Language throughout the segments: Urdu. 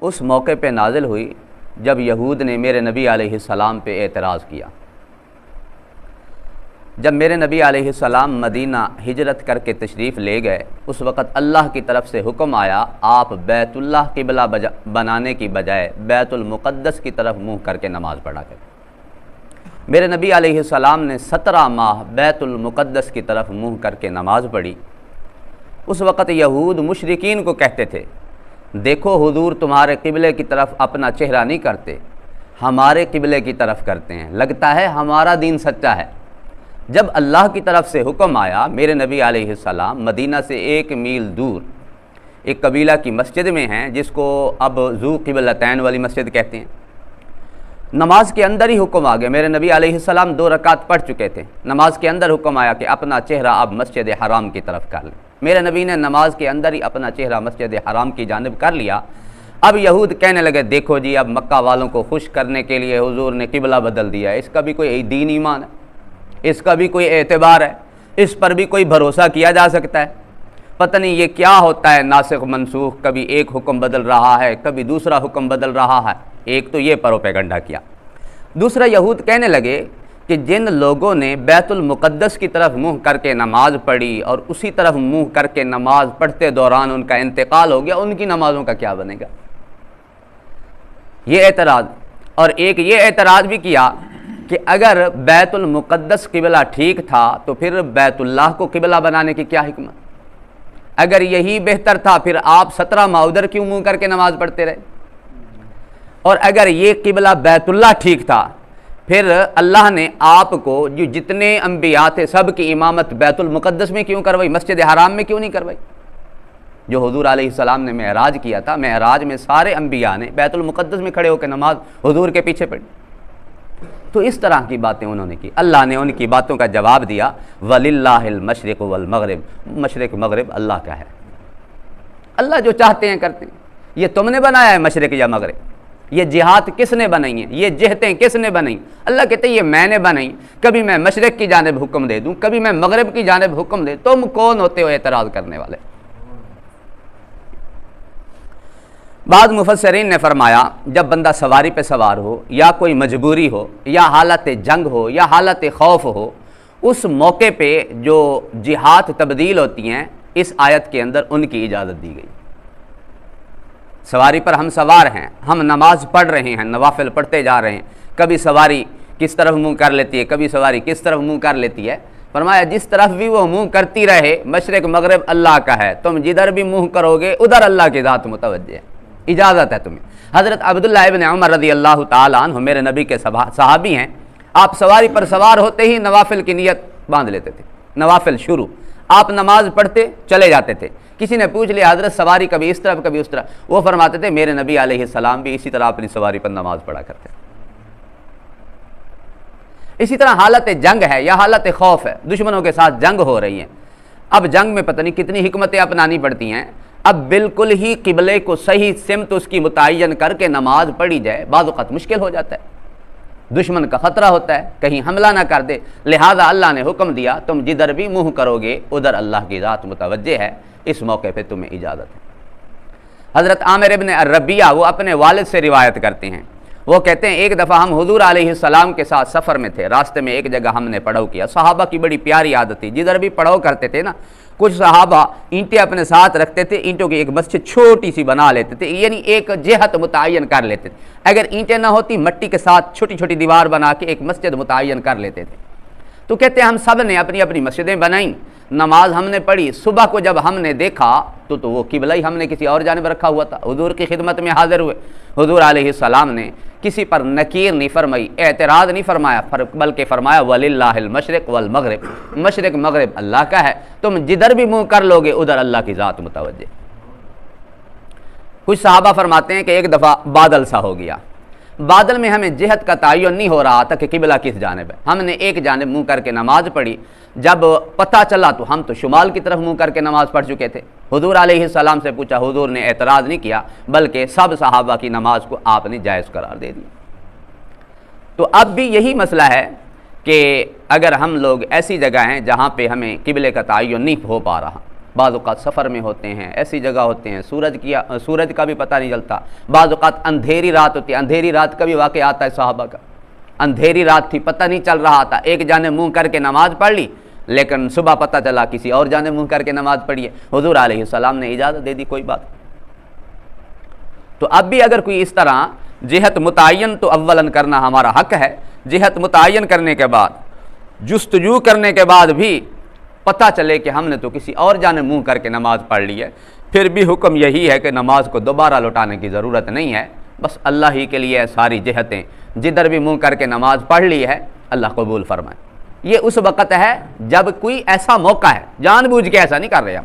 اس موقع پہ نازل ہوئی جب یہود نے میرے نبی علیہ السلام پہ اعتراض کیا۔ جب میرے نبی علیہ السلام مدینہ ہجرت کر کے تشریف لے گئے، اس وقت اللہ کی طرف سے حکم آیا آپ بیت اللہ قبلہ بنانے کی بجائے بیت المقدس کی طرف منہ کر کے نماز پڑھا کریں۔ میرے نبی علیہ السلام نے 17 ماہ بیت المقدس کی طرف منہ کر کے نماز پڑھی۔ اس وقت یہود مشرکین کو کہتے تھے دیکھو حضور تمہارے قبلے کی طرف اپنا چہرہ نہیں کرتے، ہمارے قبلے کی طرف کرتے ہیں، لگتا ہے ہمارا دین سچا ہے۔ جب اللہ کی طرف سے حکم آیا، میرے نبی علیہ السلام مدینہ سے 1 میل دور ایک قبیلہ کی مسجد میں ہیں جس کو اب ذو قبلتین والی مسجد کہتے ہیں۔ نماز کے اندر ہی حکم آ گیا، میرے نبی علیہ السلام 2 رکعت پڑھ چکے تھے، نماز کے اندر حکم آیا کہ اپنا چہرہ اب مسجد حرام کی طرف کر لیں۔ میرے نبی نے نماز کے اندر ہی اپنا چہرہ مسجد حرام کی جانب کر لیا۔ اب یہود کہنے لگے دیکھو جی اب مکہ والوں کو خوش کرنے کے لیے حضور نے قبلہ بدل دیا ہے، اس کا بھی کوئی دین ایمان ہے، اس کا بھی کوئی اعتبار ہے، اس پر بھی کوئی بھروسہ کیا جا سکتا ہے؟ پتہ نہیں یہ کیا ہوتا ہے ناسخ منسوخ، کبھی ایک حکم بدل رہا ہے، کبھی دوسرا حکم بدل رہا ہے۔ ایک تو یہ پروپیگنڈا کیا۔ دوسرا یہود کہنے لگے کہ جن لوگوں نے بیت المقدس کی طرف منہ کر کے نماز پڑھی اور اسی طرف منہ کر کے نماز پڑھتے دوران ان کا انتقال ہو گیا، ان کی نمازوں کا کیا بنے گا؟ یہ اعتراض۔ اور ایک یہ اعتراض بھی کیا کہ اگر بیت المقدس قبلہ ٹھیک تھا تو پھر بیت اللہ کو قبلہ بنانے کی کیا حکمت؟ اگر یہی بہتر تھا پھر آپ 17 ماہ ادھر کیوں منہ کر کے نماز پڑھتے رہے؟ اور اگر یہ قبلہ بیت اللہ ٹھیک تھا پھر اللہ نے آپ کو جو جتنے انبیاء تھے سب کی امامت بیت المقدس میں کیوں کروائی، مسجد حرام میں کیوں نہیں کروائی؟ جو حضور علیہ السلام نے معراج کیا تھا، معراج میں سارے انبیاء نے بیت المقدس میں کھڑے ہو کے نماز حضور کے پیچھے پڑھی۔ تو اس طرح کی باتیں انہوں نے کی۔ اللہ نے ان کی باتوں کا جواب دیا وَلِلَّهِ الْمَشْرِقُ وَالْمَغْرِبُ، مشرق مغرب اللہ کا ہے، اللہ جو چاہتے ہیں کرتے ہیں۔ یہ تم نے بنایا ہے مشرق یا مغرب؟ یہ جہات کس نے بنائی ہیں؟ یہ جہتیں کس نے بنائی؟ اللہ کہتے ہیں یہ میں نے بنائی، کبھی میں مشرق کی جانب حکم دے دوں، کبھی میں مغرب کی جانب حکم دے، تم کون ہوتے ہو اعتراض کرنے والے؟ بعض مفسرین نے فرمایا جب بندہ سواری پہ سوار ہو یا کوئی مجبوری ہو یا حالت جنگ ہو یا حالت خوف ہو، اس موقع پہ جو جہات تبدیل ہوتی ہیں اس آیت کے اندر ان کی اجازت دی گئی۔ سواری پر ہم سوار ہیں، ہم نماز پڑھ رہے ہیں، نوافل پڑھتے جا رہے ہیں، کبھی سواری کس طرف منہ کر لیتی ہے، کبھی سواری کس طرف منہ کر لیتی ہے۔ فرمایا جس طرف بھی وہ منہ کرتی رہے، مشرق مغرب اللہ کا ہے، تم جدھر بھی منہ کرو گے ادھر اللہ کی ذات متوجہ ہے، اجازت ہے تمہیں۔ حضرت عبداللہ ابن عمر رضی اللہ تعالیٰ عنہ میرے نبی کے صحابی ہیں، آپ سواری پر سوار ہوتے ہی نوافل کی نیت باندھ لیتے تھے، نوافل شروع، آپ نماز پڑھتے چلے جاتے تھے۔ کسی نے پوچھ لیا حضرت سواری کبھی اس طرف کبھی اس طرف، وہ فرماتے تھے میرے نبی علیہ السلام بھی اسی طرح اپنی سواری پر نماز پڑھا کرتے۔ اسی طرح حالت جنگ ہے یا حالت خوف ہے، دشمنوں کے ساتھ جنگ ہو رہی ہے، اب جنگ میں پتہ نہیں کتنی حکمتیں اپنانی پڑتی ہیں، اب بالکل ہی قبلے کو صحیح سمت اس کی متعین کر کے نماز پڑھی جائے بعض اوقات مشکل ہو جاتا ہے، دشمن کا خطرہ ہوتا ہے کہیں حملہ نہ کر دے، لہذا اللہ نے حکم دیا تم جدھر بھی منہ کرو گے ادھر اللہ کی ذات متوجہ ہے، اس موقع پہ تمہیں اجازت ہے۔ حضرت عامر ابن الربیہ وہ اپنے والد سے روایت کرتے ہیں، وہ کہتے ہیں ایک دفعہ ہم حضور علیہ السلام کے ساتھ سفر میں تھے، راستے میں ایک جگہ ہم نے پڑاؤ کیا، صحابہ کی بڑی پیاری عادت تھی، جدھر بھی پڑاؤ کرتے تھے نا، کچھ صحابہ اینٹیں اپنے ساتھ رکھتے تھے، اینٹوں کی ایک مسجد چھوٹی سی بنا لیتے تھے، یعنی ایک جہت متعین کر لیتے تھے، اگر اینٹیں نہ ہوتی مٹی کے ساتھ چھوٹی چھوٹی دیوار بنا کے ایک مسجد متعین کر لیتے تھے۔ تو کہتے ہیں ہم سب نے اپنی اپنی مسجدیں بنائیں، نماز ہم نے پڑھی، صبح کو جب ہم نے دیکھا تو وہ قبلہ ہی ہم نے کسی اور جانب رکھا ہوا تھا، حضور کی خدمت میں حاضر ہوئے، حضور علیہ السلام نے کسی پر نکیر نہیں فرمائی، اعتراض نہیں فرمایا، بلکہ فرمایا وَلِلَّهِ الْمَشْرِقُ وَالْمَغْرِبُ، مشرق مغرب اللہ کا ہے، تم جدھر بھی منہ کر لو گے ادھر اللہ کی ذات متوجہ۔ کچھ صحابہ فرماتے ہیں کہ ایک دفعہ بادل سا ہو گیا، بادل میں ہمیں جہت کا تعین نہیں ہو رہا تھا کہ قبلہ کس جانب ہے، ہم نے ایک جانب منہ کر کے نماز پڑھی، جب پتہ چلا تو ہم تو شمال کی طرف منہ کر کے نماز پڑھ چکے تھے، حضور علیہ السلام سے پوچھا، حضور نے اعتراض نہیں کیا بلکہ سب صحابہ کی نماز کو آپ نے جائز قرار دے دیا۔ تو اب بھی یہی مسئلہ ہے کہ اگر ہم لوگ ایسی جگہ ہیں جہاں پہ ہمیں قبلے کا تعین نہیں ہو پا رہا، بعض اوقات سفر میں ہوتے ہیں، ایسی جگہ ہوتے ہیں سورج کا بھی پتہ نہیں چلتا، بعض اوقات اندھیری رات ہوتی ہے، اندھیری رات کا بھی واقعہ آتا ہے صحابہ کا، اندھیری رات تھی، پتہ نہیں چل رہا تھا، ایک جانب منہ کر کے نماز پڑھ لی، لیکن صبح پتہ چلا کسی اور جانب منہ کر کے نماز پڑھی ہے، حضور علیہ السلام نے اجازت دے دی، کوئی بات۔ تو اب بھی اگر کوئی اس طرح جہت متعین تو اولاً کرنا ہمارا حق ہے، جہت متعین کرنے کے بعد جستجو کرنے کے بعد بھی پتہ چلے کہ ہم نے تو کسی اور جانب منہ کر کے نماز پڑھ لی ہے، پھر بھی حکم یہی ہے کہ نماز کو دوبارہ لوٹانے کی ضرورت نہیں ہے، بس اللہ ہی کے لیے ساری جہتیں، جدھر بھی منہ کر کے نماز پڑھ لی ہے اللہ قبول فرمائے۔ یہ اس وقت ہے جب کوئی ایسا موقع ہے، جان بوجھ کے ایسا نہیں کر رہے ہم۔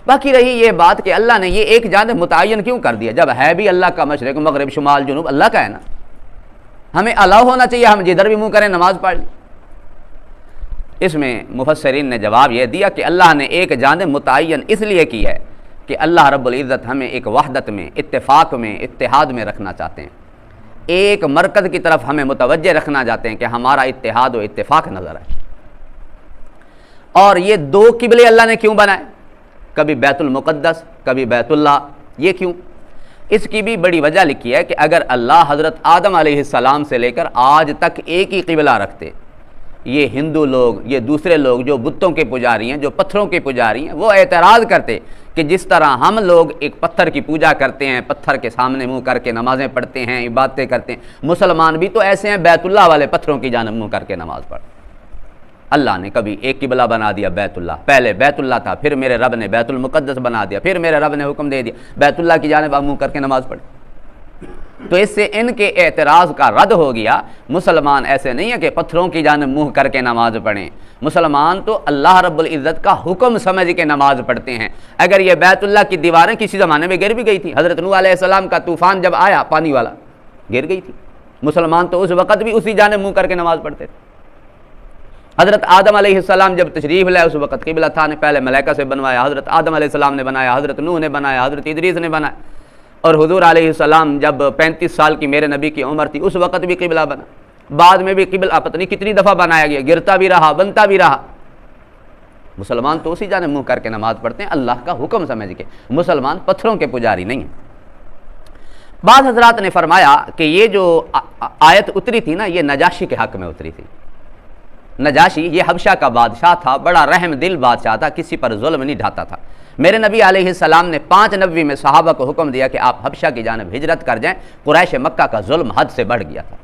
باقی رہی یہ بات کہ اللہ نے یہ ایک جانب متعین کیوں کر دیا، جب ہے بھی اللہ کا مشرق مغرب شمال جنوب اللہ کا ہے نا، ہمیں الاؤ ہونا چاہیے ہم جدھر بھی منہ کریں نماز پڑھ لیں۔ اس میں مفسرین نے جواب یہ دیا کہ اللہ نے ایک جانب متعین اس لیے کی ہے کہ اللہ رب العزت ہمیں ایک وحدت میں، اتفاق میں، اتحاد میں رکھنا چاہتے ہیں، ایک مرکز کی طرف ہمیں متوجہ رکھنا چاہتے ہیں کہ ہمارا اتحاد و اتفاق نظر آئے۔ اور یہ دو قبلے اللہ نے کیوں بنائے، کبھی بیت المقدس کبھی بیت اللہ، یہ کیوں؟ اس کی بھی بڑی وجہ لکھی ہے کہ اگر اللہ حضرت آدم علیہ السلام سے لے کر آج تک ایک ہی قبلہ رکھتے، یہ ہندو لوگ، یہ دوسرے لوگ جو بتوں کے پجاری ہیں، جو پتھروں کے پجاری ہیں، وہ اعتراض کرتے کہ جس طرح ہم لوگ ایک پتھر کی پوجا کرتے ہیں، پتھر کے سامنے منہ کر کے نمازیں پڑھتے ہیں، عبادتیں کرتے ہیں، مسلمان بھی تو ایسے ہیں بیت اللہ والے پتھروں کی جانب منہ کر کے نماز پڑھ۔ اللہ نے کبھی ایک قبلہ بنا دیا بیت اللہ، پہلے بیت اللہ تھا، پھر میرے رب نے بیت المقدس بنا دیا، پھر میرے رب نے حکم دے دیا بیت اللہ کی جانب منہ کر کے نماز پڑھ۔ تو اس سے ان کے اعتراض کا رد ہو گیا، مسلمان ایسے نہیں ہیں کہ پتھروں کی جانب منہ کر کے نماز پڑھیں، مسلمان تو اللہ رب العزت کا حکم سمجھ کے نماز پڑھتے ہیں۔ اگر یہ بیت اللہ کی دیواریں کسی زمانے میں گر بھی گئی تھی، حضرت نوح علیہ السلام کا طوفان جب آیا پانی والا گر گئی تھی، مسلمان تو اس وقت بھی اسی جانب منہ کر کے نماز پڑھتے تھے۔ حضرت آدم علیہ السلام جب تشریف لائے اس وقت قبلہ تھا نے پہلے ملائکہ سے بنوایا، حضرت آدم علیہ السلام نے بنایا، حضرت نوح نے بنایا، حضرت ادریس نے بنایا، اور حضور علیہ السلام جب 35 سال کی میرے نبی کی عمر تھی اس وقت بھی قبلہ بنا، بعد میں بھی قبلہ پتہ نہیں کتنی دفعہ بنایا گیا، گرتا بھی رہا بنتا بھی رہا۔ مسلمان تو اسی جانب منہ کر کے نماز پڑھتے ہیں اللہ کا حکم سمجھ کے، مسلمان پتھروں کے پجاری نہیں ہیں۔ بعض حضرات نے فرمایا کہ یہ جو آیت اتری تھی نا یہ نجاشی کے حق میں اتری تھی۔ نجاشی یہ حبشہ کا بادشاہ تھا، بڑا رحم دل بادشاہ تھا، کسی پر ظلم نہیں ڈھاتا تھا۔ میرے نبی علیہ السلام نے 5 نبوی میں صحابہ کو حکم دیا کہ آپ حبشہ کی جانب ہجرت کر جائیں، قریش مکہ کا ظلم حد سے بڑھ گیا تھا۔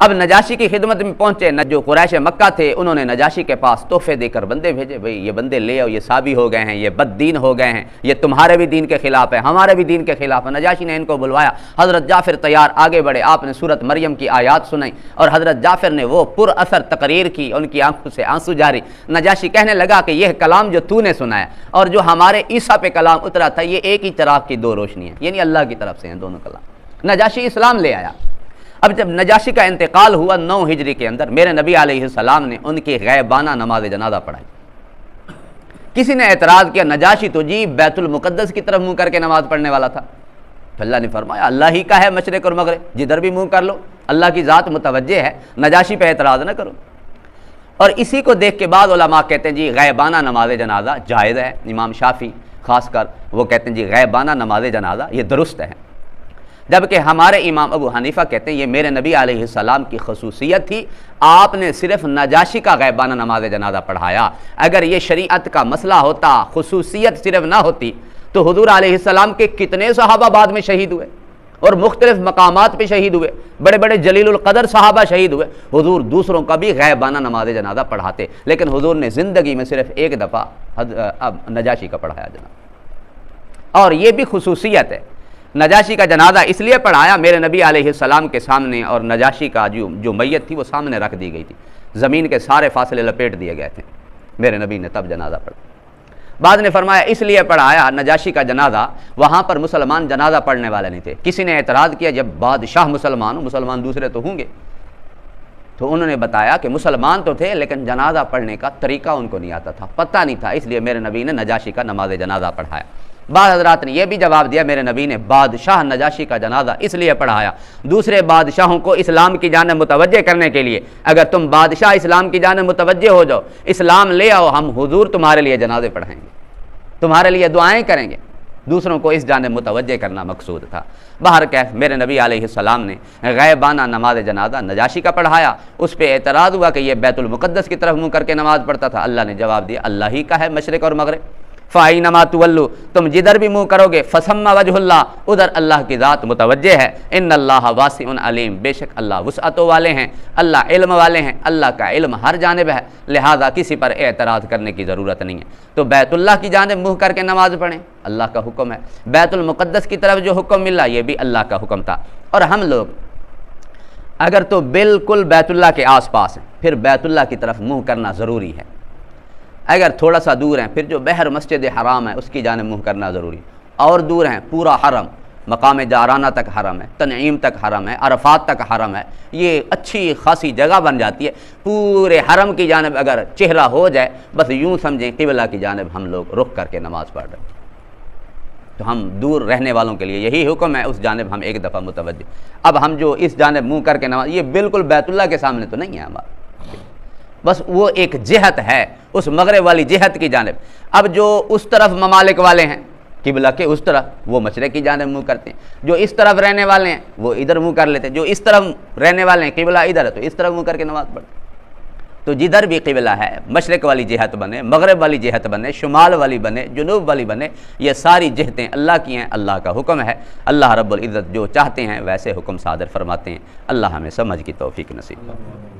اب نجاشی کی خدمت میں پہنچے، جو قریش مکہ تھے انہوں نے نجاشی کے پاس تحفے دے کر بندے بھیجے، بھئی یہ بندے لے آؤ، یہ سابی ہو گئے ہیں، یہ بد دین ہو گئے ہیں، یہ تمہارے بھی دین کے خلاف ہے، ہمارے بھی دین کے خلاف ہے۔ نجاشی نے ان کو بلوایا، حضرت جعفر تیار آگے بڑھے، آپ نے سورۃ مریم کی آیات سنائی اور حضرت جعفر نے وہ پر اثر تقریر کی، ان کی آنکھوں سے آنسو جاری۔ نجاشی کہنے لگا کہ یہ کلام جو تو نے سنایا اور جو ہمارے عیسیٰ پہ کلام اترا تھا یہ ایک ہی چراغ کی 2 روشنیاں، یعنی اللہ کی طرف سے ہیں دونوں کلام۔ نجاشی اسلام لے آیا۔ اب جب نجاشی کا انتقال ہوا 9 ہجری کے اندر، میرے نبی علیہ السلام نے ان کی غیبانہ نماز جنازہ پڑھائی۔ کسی نے اعتراض کیا نجاشی تو جی بیت المقدس کی طرف منہ کر کے نماز پڑھنے والا تھا، تو اللہ نے فرمایا اللہ ہی کا ہے مشرق اور مغرب، جدھر بھی منہ کر لو، اللہ کی ذات متوجہ ہے، نجاشی پہ اعتراض نہ کرو۔ اور اسی کو دیکھ کے بعض علماء کہتے ہیں جی غیبانہ نماز جنازہ جائز ہے، امام شافعی خاص کر وہ کہتے ہیں جی غیبانہ نماز جنازہ یہ درست ہے، جبکہ ہمارے امام ابو حنیفہ کہتے ہیں یہ میرے نبی علیہ السلام کی خصوصیت تھی، آپ نے صرف نجاشی کا غیبانہ نماز جنازہ پڑھایا۔ اگر یہ شریعت کا مسئلہ ہوتا، خصوصیت صرف نہ ہوتی تو حضور علیہ السلام کے کتنے صحابہ بعد میں شہید ہوئے اور مختلف مقامات پہ شہید ہوئے، بڑے بڑے جلیل القدر صحابہ شہید ہوئے، حضور دوسروں کا بھی غیبانہ نماز جنازہ پڑھاتے، لیکن حضور نے زندگی میں صرف ایک دفعہ نجاشی کا پڑھایا جنازہ۔ اور یہ بھی خصوصیت ہے، نجاشی کا جنازہ اس لیے پڑھایا، میرے نبی علیہ السلام کے سامنے اور نجاشی کا جو میت تھی وہ سامنے رکھ دی گئی تھی، زمین کے سارے فاصلے لپیٹ دیے گئے تھے، میرے نبی نے تب جنازہ پڑھا۔ بعد نے فرمایا اس لیے پڑھایا نجاشی کا جنازہ، وہاں پر مسلمان جنازہ پڑھنے والے نہیں تھے۔ کسی نے اعتراض کیا جب بادشاہ مسلمان ہوں، مسلمان دوسرے تو ہوں گے، تو انہوں نے بتایا کہ مسلمان تو تھے لیکن جنازہ پڑھنے کا طریقہ ان کو نہیں آتا تھا، پتہ نہیں تھا، اس لیے میرے نبی نے نجاشی کا نماز جنازہ پڑھایا۔ بعض حضرات نے یہ بھی جواب دیا میرے نبی نے بادشاہ نجاشی کا جنازہ اس لیے پڑھایا، دوسرے بادشاہوں کو اسلام کی جانب متوجہ کرنے کے لیے، اگر تم بادشاہ اسلام کی جانب متوجہ ہو جاؤ، اسلام لے آؤ، ہم حضور تمہارے لیے جنازے پڑھائیں گے۔ تمہارے لیے دعائیں کریں گے، دوسروں کو اس جانب متوجہ کرنا مقصود تھا۔ بہرکیف میرے نبی علیہ السلام نے غیبانہ نماز جنازہ نجاشی کا پڑھایا، اس پہ اعتراض ہوا کہ یہ بیت المقدس کی طرف منہ کر کے نماز پڑھتا تھا۔ اللہ نے جواب دیا اللہ ہی کا ہے مشرق اور مغرب، فَأَيْنَمَا تُوَلُّوا، تم جدھر بھی منہ کرو گے فَثَمَّ وَجْهُ اللَّهِ، ادھر اللہ کی ذات متوجہ ہے۔ ان اللہ واسع علیم، بے شک اللہ وسعتوں والے ہیں، اللہ علم والے ہیں، اللہ کا علم ہر جانب ہے، لہذا کسی پر اعتراض کرنے کی ضرورت نہیں ہے۔ تو بیت اللہ کی جانب منہ کر کے نماز پڑھیں، اللہ کا حکم ہے۔ بیت المقدس کی طرف جو حکم ملا یہ بھی اللہ کا حکم تھا۔ اور ہم لوگ اگر تو بالکل بیت اللہ کے آس پاس ہیں پھر بیت اللہ کی طرف منہ کرنا ضروری ہے، اگر تھوڑا سا دور ہیں پھر جو بحر مسجد حرام ہے اس کی جانب منہ کرنا ضروری ہے، اور دور ہیں پورا حرم، مقام جارانہ تک حرم ہے، تنعیم تک حرم ہے، عرفات تک حرم ہے، یہ اچھی خاصی جگہ بن جاتی ہے۔ پورے حرم کی جانب اگر چہرہ ہو جائے بس یوں سمجھیں قبلہ کی جانب ہم لوگ رخ کر کے نماز پڑھ رہے ہیں۔ تو ہم دور رہنے والوں کے لیے یہی حکم ہے، اس جانب ہم ایک دفعہ متوجہ۔ اب ہم جو اس جانب منہ کر کے نماز، یہ بالکل بیت اللہ کے سامنے تو نہیں ہے ہمارا، بس وہ ایک جہت ہے اس مغرب والی جہت کی جانب۔ اب جو اس طرف ممالک والے ہیں قبلہ کے اس طرف، وہ مشرق کی جانب منہ کرتے ہیں، جو اس طرف رہنے والے ہیں وہ ادھر منہ کر لیتے ہیں، جو اس طرف رہنے والے ہیں قبلہ ادھر ہے تو اس طرف منہ کر کے نماز پڑھتے ہیں۔ تو جدھر بھی قبلہ ہے، مشرق والی جہت بنے، مغرب والی جہت بنے، شمال والی بنے، جنوب والی بنے، یہ ساری جہتیں اللہ کی ہیں، اللہ کا حکم ہے۔ اللہ رب العزت جو چاہتے ہیں ویسے حکم صادر فرماتے ہیں۔ اللہ ہمیں سمجھ کی توفیق نصیب فرمائے۔